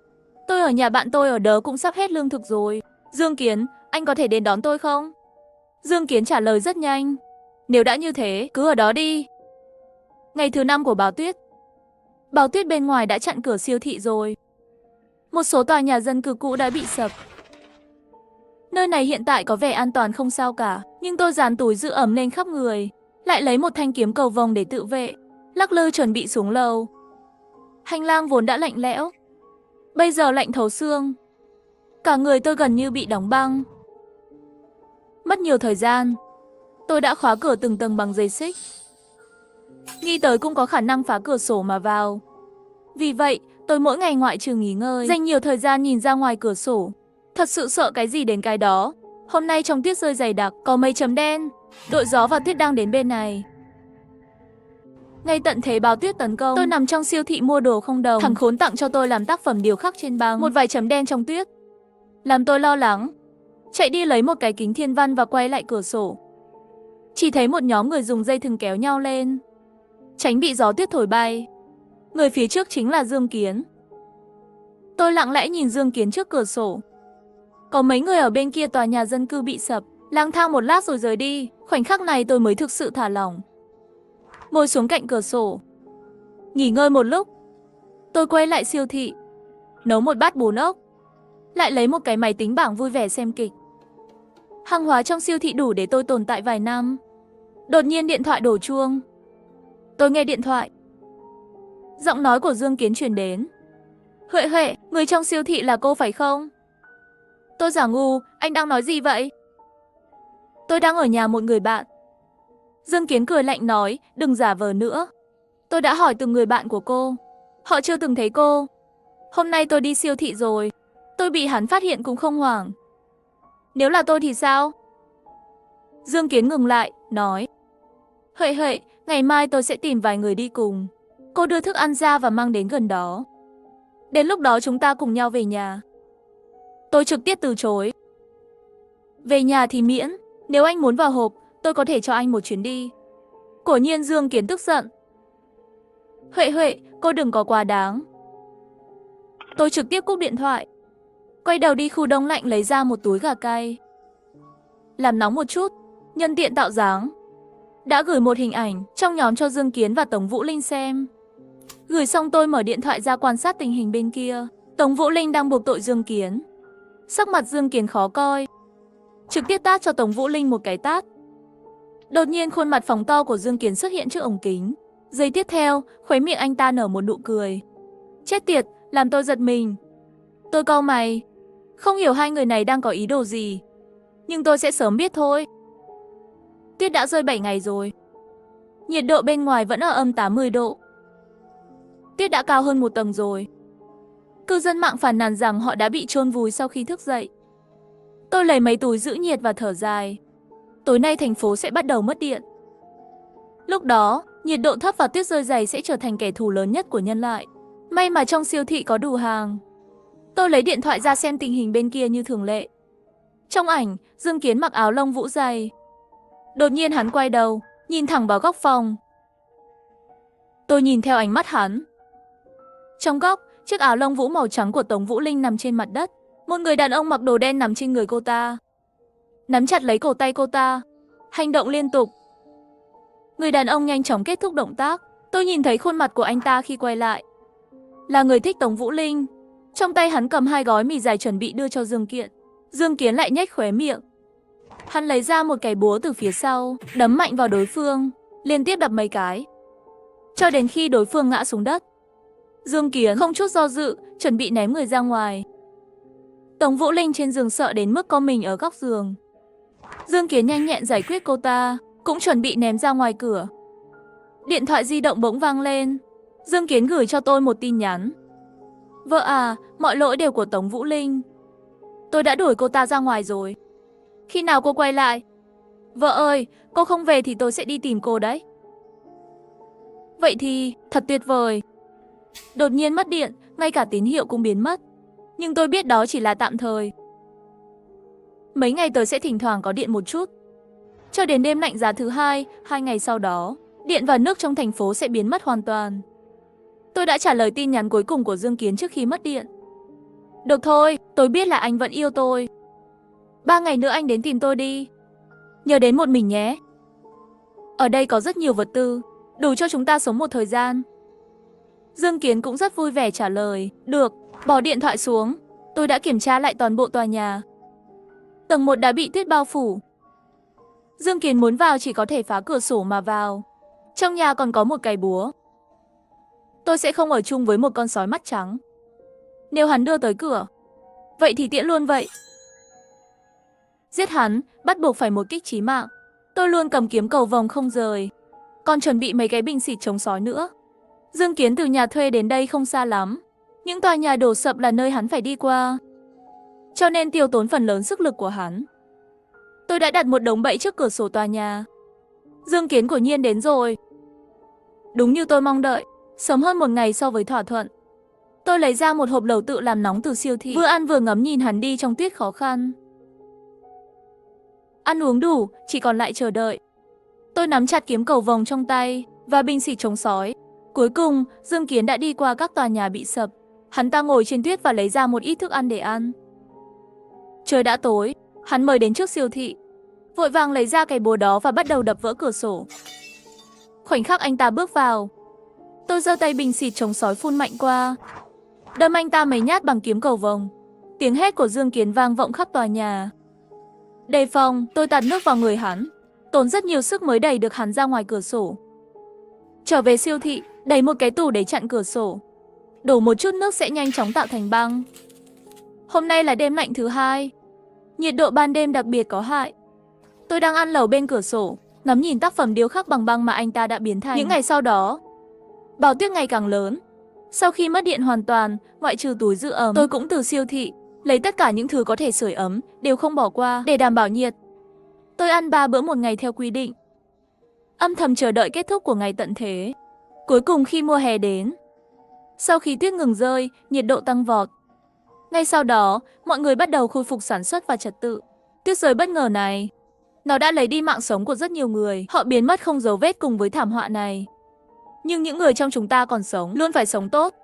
Tôi ở nhà bạn tôi ở đó cũng sắp hết lương thực rồi. Dương Kiến, anh có thể đến đón tôi không? Dương Kiến trả lời rất nhanh. Nếu đã như thế, cứ ở đó đi. Ngày thứ 5 của báo tuyết. Báo tuyết bên ngoài đã chặn cửa siêu thị rồi. Một số tòa nhà dân cư cũ đã bị sập. Nơi này hiện tại có vẻ an toàn không sao cả, nhưng tôi dán túi giữ ẩm lên khắp người, lại lấy một thanh kiếm cầu vồng để tự vệ, lắc lư chuẩn bị xuống lầu. Hành lang vốn đã lạnh lẽo, bây giờ lạnh thấu xương. Cả người tôi gần như bị đóng băng. Mất nhiều thời gian, tôi đã khóa cửa từng tầng bằng dây xích. Nghĩ tới cũng có khả năng phá cửa sổ mà vào. Vì vậy, tôi mỗi ngày ngoại trừ nghỉ ngơi, dành nhiều thời gian nhìn ra ngoài cửa sổ. Thật sự sợ cái gì đến cái đó. Hôm nay trong tuyết rơi dày đặc, có mấy chấm đen. Đội gió và tuyết đang đến bên này. Ngay tận thế báo tuyết tấn công, tôi nằm trong siêu thị mua đồ không đồng. Thằng khốn tặng cho tôi làm tác phẩm điêu khắc trên băng, một vài chấm đen trong tuyết. Làm tôi lo lắng. Chạy đi lấy một cái kính thiên văn và quay lại cửa sổ. Chỉ thấy một nhóm người dùng dây thừng kéo nhau lên, tránh bị gió tuyết thổi bay. Người phía trước chính là Dương Kiến. Tôi lặng lẽ nhìn Dương Kiến trước cửa sổ. Có mấy người ở bên kia tòa nhà dân cư bị sập, lang thang một lát rồi rời đi. Khoảnh khắc này tôi mới thực sự thả lỏng. Ngồi xuống cạnh cửa sổ, nghỉ ngơi một lúc. Tôi quay lại siêu thị, nấu một bát bún ốc, lại lấy một cái máy tính bảng vui vẻ xem kịch. Hàng hóa trong siêu thị đủ để tôi tồn tại vài năm. Đột nhiên điện thoại đổ chuông. Tôi nghe điện thoại. Giọng nói của Dương Kiến truyền đến. Huệ Huệ, người trong siêu thị là cô phải không? Tôi giả ngu, anh đang nói gì vậy? Tôi đang ở nhà một người bạn. Dương Kiến cười lạnh nói, đừng giả vờ nữa. Tôi đã hỏi từng người bạn của cô. Họ chưa từng thấy cô. Hôm nay tôi đi siêu thị rồi. Tôi bị hắn phát hiện cũng không hoảng. Nếu là tôi thì sao? Dương Kiến ngừng lại, nói. Huệ Huệ, ngày mai tôi sẽ tìm vài người đi cùng. Cô đưa thức ăn ra và mang đến gần đó. Đến lúc đó chúng ta cùng nhau về nhà. Tôi trực tiếp từ chối. Về nhà thì miễn. Nếu anh muốn vào hộp, tôi có thể cho anh một chuyến đi. Quả nhiên Dương Kiến tức giận. Huệ Huệ, cô đừng có quá đáng. Tôi trực tiếp cúp điện thoại. Quay đầu đi khu đông lạnh lấy ra một túi gà cay. Làm nóng một chút, nhân tiện tạo dáng. Đã gửi một hình ảnh trong nhóm cho Dương Kiến và Tống Vũ Linh xem. Gửi xong tôi mở điện thoại ra quan sát tình hình bên kia. Tống Vũ Linh đang buộc tội Dương Kiến. Sắc mặt Dương Kiến khó coi. Trực tiếp tát cho Tống Vũ Linh một cái tát. Đột nhiên khuôn mặt phóng to của Dương Kiến xuất hiện trước ống kính. Giây tiếp theo, khóe miệng anh ta nở một nụ cười. Chết tiệt, làm tôi giật mình. Tôi cau mày, không hiểu hai người này đang có ý đồ gì. Nhưng tôi sẽ sớm biết thôi. Tuyết đã rơi 7 ngày rồi. Nhiệt độ bên ngoài vẫn ở âm 80 độ. Tuyết đã cao hơn 1 tầng rồi. Cư dân mạng phàn nàn rằng họ đã bị chôn vùi sau khi thức dậy. Tôi lấy mấy túi giữ nhiệt và thở dài. Tối nay thành phố sẽ bắt đầu mất điện. Lúc đó, nhiệt độ thấp và tuyết rơi dày sẽ trở thành kẻ thù lớn nhất của nhân loại. May mà trong siêu thị có đủ hàng. Tôi lấy điện thoại ra xem tình hình bên kia như thường lệ. Trong ảnh, Dương Kiến mặc áo lông vũ dày. Đột nhiên hắn quay đầu, nhìn thẳng vào góc phòng. Tôi nhìn theo ánh mắt hắn. Trong góc, chiếc áo lông vũ màu trắng của Tống Vũ Linh nằm trên mặt đất. Một người đàn ông mặc đồ đen nằm trên người cô ta, nắm chặt lấy cổ tay cô ta, hành động liên tục. Người đàn ông nhanh chóng kết thúc động tác. Tôi nhìn thấy khuôn mặt của anh ta khi quay lại. Là người thích Tống Vũ Linh. Trong tay hắn cầm 2 gói mì dài chuẩn bị đưa cho Dương Kiện. Dương Kiến lại nhếch khóe miệng. Hắn lấy ra một cái búa từ phía sau, đấm mạnh vào đối phương, liên tiếp đập mấy cái, cho đến khi đối phương ngã xuống đất. Dương Kiến không chút do dự, chuẩn bị ném người ra ngoài. Tống Vũ Linh trên giường sợ đến mức co mình ở góc giường. Dương Kiến nhanh nhẹn giải quyết cô ta, cũng chuẩn bị ném ra ngoài cửa. Điện thoại di động bỗng vang lên. Dương Kiến gửi cho tôi một tin nhắn. Vợ à, mọi lỗi đều của Tống Vũ Linh. Tôi đã đuổi cô ta ra ngoài rồi. Khi nào cô quay lại? Vợ ơi, cô không về thì tôi sẽ đi tìm cô đấy. Vậy thì, thật tuyệt vời. Đột nhiên mất điện, ngay cả tín hiệu cũng biến mất. Nhưng tôi biết đó chỉ là tạm thời. Mấy ngày tới sẽ thỉnh thoảng có điện một chút. Cho đến đêm lạnh giá thứ 2, 2 ngày sau đó, điện và nước trong thành phố sẽ biến mất hoàn toàn. Tôi đã trả lời tin nhắn cuối cùng của Dương Kiến trước khi mất điện. Được thôi, tôi biết là anh vẫn yêu tôi. 3 ngày nữa anh đến tìm tôi đi. Nhớ đến một mình nhé. Ở đây có rất nhiều vật tư, đủ cho chúng ta sống một thời gian. Dương Kiến cũng rất vui vẻ trả lời. Được, bỏ điện thoại xuống. Tôi đã kiểm tra lại toàn bộ tòa nhà. Tầng 1 đã bị tuyết bao phủ. Dương Kiến muốn vào chỉ có thể phá cửa sổ mà vào. Trong nhà còn có một cái búa. Tôi sẽ không ở chung với một con sói mắt trắng. Nếu hắn đưa tới cửa, vậy thì tiễn luôn vậy. Giết hắn, bắt buộc phải một kích chí mạng. Tôi luôn cầm kiếm cầu vồng không rời. Còn chuẩn bị mấy cái bình xịt chống sói nữa. Dương Kiến từ nhà thuê đến đây không xa lắm. Những tòa nhà đổ sập là nơi hắn phải đi qua, cho nên tiêu tốn phần lớn sức lực của hắn. Tôi đã đặt một đống bẫy trước cửa sổ tòa nhà. Dương Kiến của nhiên đến rồi. Đúng như tôi mong đợi, sớm hơn 1 ngày so với thỏa thuận. Tôi lấy ra một hộp lẩu tự làm nóng từ siêu thị, vừa ăn vừa ngắm nhìn hắn đi trong tuyết khó khăn. Ăn uống đủ, chỉ còn lại chờ đợi. Tôi nắm chặt kiếm cầu vồng trong tay và bình xịt chống sói. Cuối cùng, Dương Kiến đã đi qua các tòa nhà bị sập. Hắn ta ngồi trên tuyết và lấy ra một ít thức ăn để ăn. Trời đã tối, hắn mời đến trước siêu thị, vội vàng lấy ra cái búa đó và bắt đầu đập vỡ cửa sổ. Khoảnh khắc anh ta bước vào, tôi giơ tay bình xịt chống sói phun mạnh qua, đâm anh ta mấy nhát bằng kiếm cầu vồng. Tiếng hét của Dương Kiến vang vọng khắp tòa nhà. Đề phòng, tôi tạt nước vào người hắn, tốn rất nhiều sức mới đẩy được hắn ra ngoài cửa sổ. Trở về siêu thị, đẩy một cái tủ để chặn cửa sổ. Đổ một chút nước sẽ nhanh chóng tạo thành băng. Hôm nay là đêm lạnh thứ 2. Nhiệt độ ban đêm đặc biệt có hại. Tôi đang ăn lẩu bên cửa sổ, ngắm nhìn tác phẩm điêu khắc bằng băng mà anh ta đã biến thành. Những ngày sau đó, bão tuyết ngày càng lớn. Sau khi mất điện hoàn toàn, ngoại trừ túi giữ ấm, tôi cũng từ siêu thị lấy tất cả những thứ có thể sưởi ấm, đều không bỏ qua để đảm bảo nhiệt. Tôi ăn 3 bữa một ngày theo quy định, âm thầm chờ đợi kết thúc của ngày tận thế. Cuối cùng khi mùa hè đến, sau khi tuyết ngừng rơi, nhiệt độ tăng vọt. Ngay sau đó, mọi người bắt đầu khôi phục sản xuất và trật tự. Tuyết rơi bất ngờ này, nó đã lấy đi mạng sống của rất nhiều người. Họ biến mất không dấu vết cùng với thảm họa này. Nhưng những người trong chúng ta còn sống, luôn phải sống tốt.